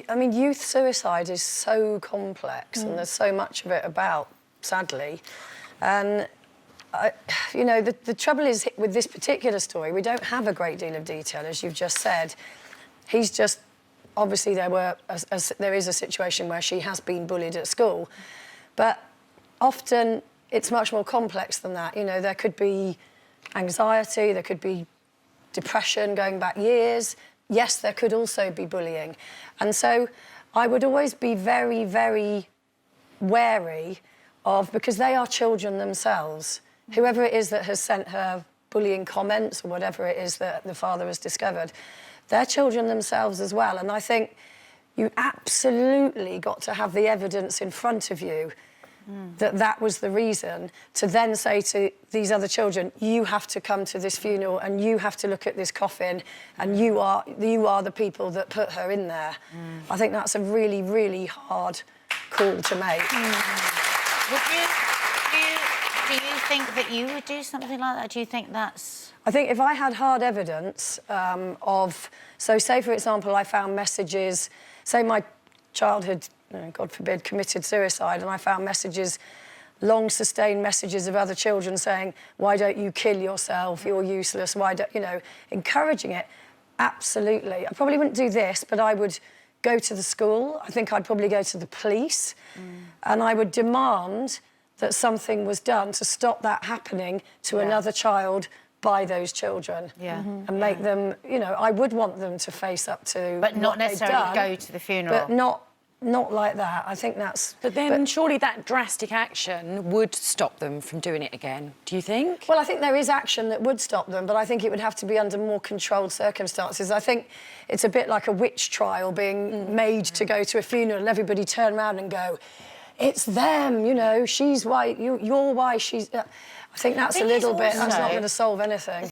I mean, youth suicide is so complex and there's so much of it about, sadly. And, you know, the trouble is with this particular story, we don't have a great deal of detail, as you've just said. He's just... Obviously, there is a situation where she has been bullied at school. But often, it's much more complex than that. You know, there could be anxiety, there could be depression going back years. Yes, there could also be bullying. And so I would always be very, very wary of... Because they are children themselves. Whoever it is that has sent her bullying comments or whatever it is that the father has discovered, they're children themselves as well. And I think you absolutely got to have the evidence in front of you that that was the reason, to then say to these other children, you have to come to this funeral and you have to look at this coffin and you are the people that put her in there. I think that's a really, really hard call to make. Do you think that you would do something like that? Do you think that's... I think if I had hard evidence of... So, say, for example, I found messages... Say my child had, you know, God forbid, committed suicide, and I found messages, long, sustained messages of other children saying, why don't you kill yourself, you're useless, why don't... You know, encouraging it, absolutely. I probably wouldn't do this, but I would go to the school. I think I'd probably go to the police, and I would demand that something was done to stop that happening to another child by those children. And make them, you know, I would want them to face up to... But not necessarily go to the funeral. But not like that. I think that's... But then surely that drastic action would stop them from doing it again, do you think? Well, I think there is action that would stop them, but I think it would have to be under more controlled circumstances. I think it's a bit like a witch trial being made to go to a funeral and everybody turn around and go, it's them, you know, she's why, you're why she's... I think that's a little bit... That's not going to solve anything.